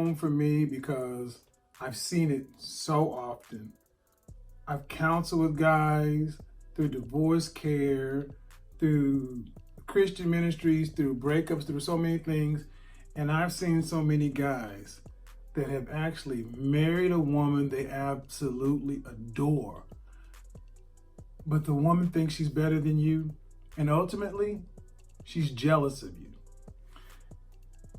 For me, because I've seen it so often. I've counseled with guys through divorce care, through Christian ministries, through breakups, through so many things. And I've seen so many guys that have actually married a woman they absolutely adore. But the woman thinks she's better than you. And ultimately, she's jealous of you.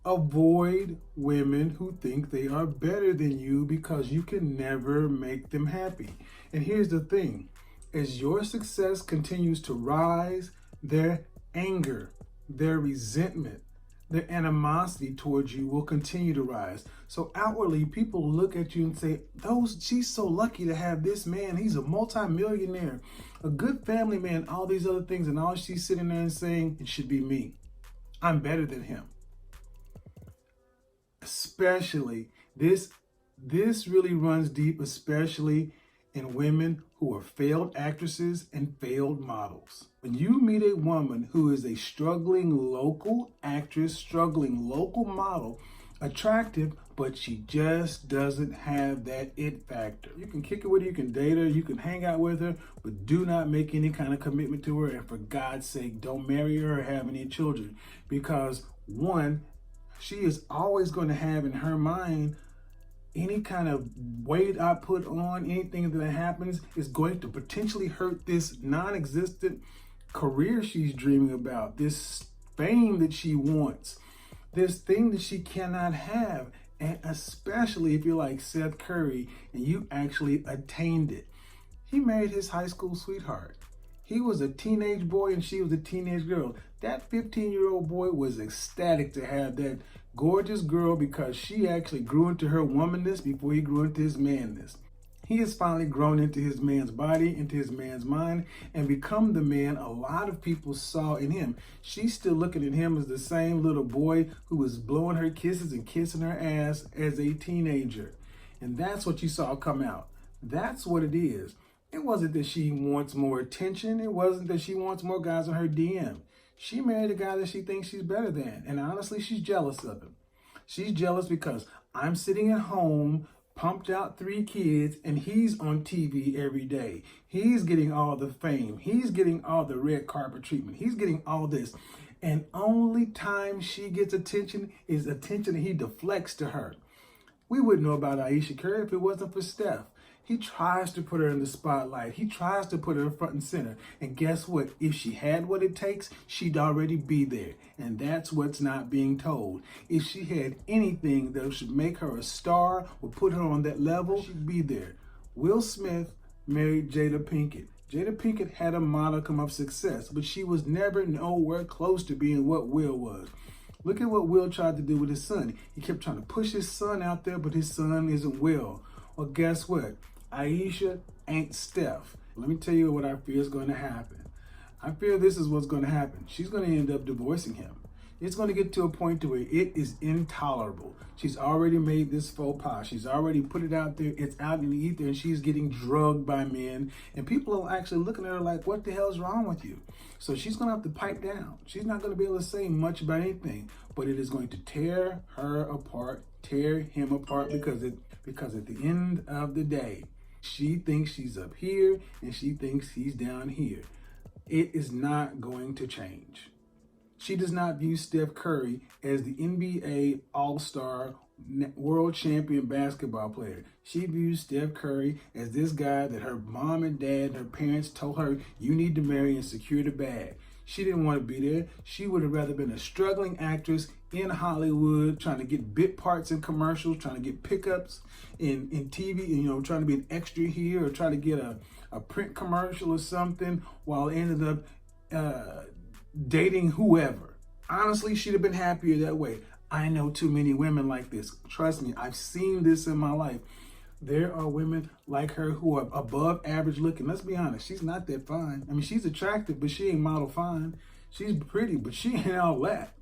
Avoid women who think they are better than you because you can never make them happy. And here's the thing, as your success continues to rise, their anger, their resentment, their animosity towards you will continue to rise. So outwardly, people look at you and say, she's so lucky to have this man. He's a multimillionaire, a good family man, all these other things. And all she's sitting there and saying, it should be me. I'm better than him. Especially, this really runs deep, especially in women who are failed actresses and failed models. When you meet a woman who is a struggling local actress, struggling local model, attractive, but she just doesn't have that it factor. You can kick it with her, you can date her, you can hang out with her, but do not make any kind of commitment to her. And for God's sake, don't marry her or have any children. Because one, she is always going to have in her mind any kind of weight I put on, anything that happens is going to potentially hurt this non-existent career she's dreaming about, this fame that she wants, this thing that she cannot have. And especially if you're like Seth Curry and you actually attained it. He married his high school sweetheart. He was a teenage boy and she was a teenage girl. That 15-year-old boy was ecstatic to have that gorgeous girl because she actually grew into her womanness before he grew into his manness. He has finally grown into his man's body, into his man's mind, and become the man a lot of people saw in him. She's still looking at him as the same little boy who was blowing her kisses and kissing her ass as a teenager. And that's what you saw come out. That's what it is. It wasn't that she wants more attention. It wasn't that she wants more guys on her DM. She married a guy that she thinks she's better than. And honestly, she's jealous of him. She's jealous because I'm sitting at home, pumped out 3 kids, and he's on TV every day. He's getting all the fame. He's getting all the red carpet treatment. He's getting all this. And only time she gets attention is attention that he deflects to her. We wouldn't know about Ayesha Curry if it wasn't for Steph. He tries to put her in the spotlight. He tries to put her front and center. And guess what? If she had what it takes, she'd already be there. And that's what's not being told. If she had anything that should make her a star or put her on that level, she'd be there. Will Smith married Jada Pinkett. Jada Pinkett had a modicum of success, but she was never nowhere close to being what Will was. Look at what Will tried to do with his son. He kept trying to push his son out there, but his son isn't Will. Well, guess what? Ayesha ain't Steph. Let me tell you what I fear is going to happen. I fear this is what's going to happen. She's going to end up divorcing him. It's going to get to a point to where it is intolerable. She's already made this faux pas. She's already put it out there. It's out in the ether, and she's getting drugged by men. And people are actually looking at her like, what the hell is wrong with you? So she's going to have to pipe down. She's not going to be able to say much about anything, but it is going to tear her apart, tear him apart, because at the end of the day, she thinks she's up here and she thinks he's down here. It is not going to change. She does not view Steph Curry as the NBA All-Star world champion basketball player. She views Steph Curry as this guy that her mom and dad and her parents told her, you need to marry and secure the bag. She didn't want to be there. She would have rather been a struggling actress in Hollywood, trying to get bit parts in commercials, trying to get pickups in TV, trying to be an extra here or trying to get a print commercial or something while ended up dating whoever. Honestly, she'd have been happier that way. I know too many women like this. Trust me, I've seen this in my life. There are women like her who are above average looking. Let's be honest, she's not that fine. I mean, she's attractive, but she ain't model fine. She's pretty, but she ain't all that.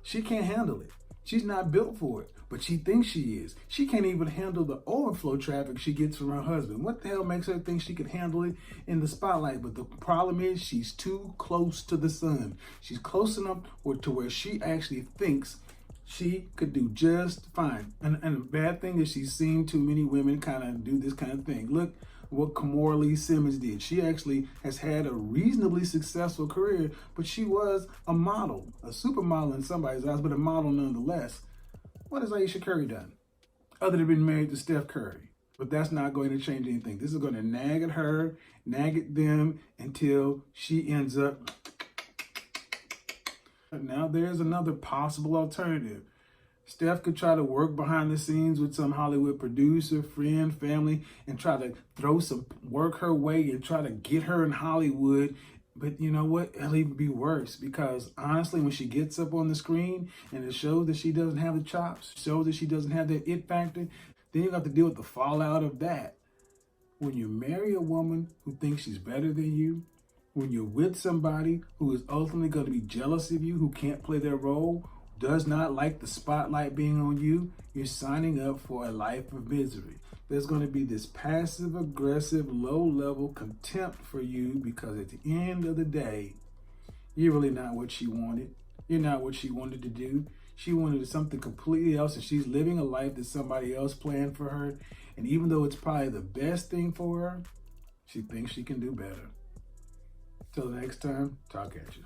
She can't handle it. She's not built for it, but she thinks she is. She can't even handle the overflow traffic she gets from her husband. What the hell makes her think she can handle it in the spotlight? But the problem is she's too close to the sun. She's close enough to where she actually thinks She could do just fine. And the bad thing is she's seen too many women kind of do this kind of thing. Look what Kamora Lee Simmons did. She actually has had a reasonably successful career, but she was a model, a supermodel in somebody's eyes, but a model nonetheless. What has Ayesha Curry done? Other than being married to Steph Curry. But that's not going to change anything. This is going to nag at her, nag at them until she ends up. Now there's another possible alternative. Steph could try to work behind the scenes with some Hollywood producer, friend, family, and try to throw some work her way and try to get her in Hollywood. But you know what? It'll even be worse because honestly, when she gets up on the screen and it shows that she doesn't have the chops, shows that she doesn't have that it factor, then you have to deal with the fallout of that. When you marry a woman who thinks she's better than you, when you're with somebody who is ultimately going to be jealous of you, who can't play their role, does not like the spotlight being on you, you're signing up for a life of misery. There's going to be this passive, aggressive, low-level contempt for you because at the end of the day, you're really not what she wanted. You're not what she wanted to do. She wanted something completely else, and she's living a life that somebody else planned for her. And even though it's probably the best thing for her, she thinks she can do better. Till next time, talk at you.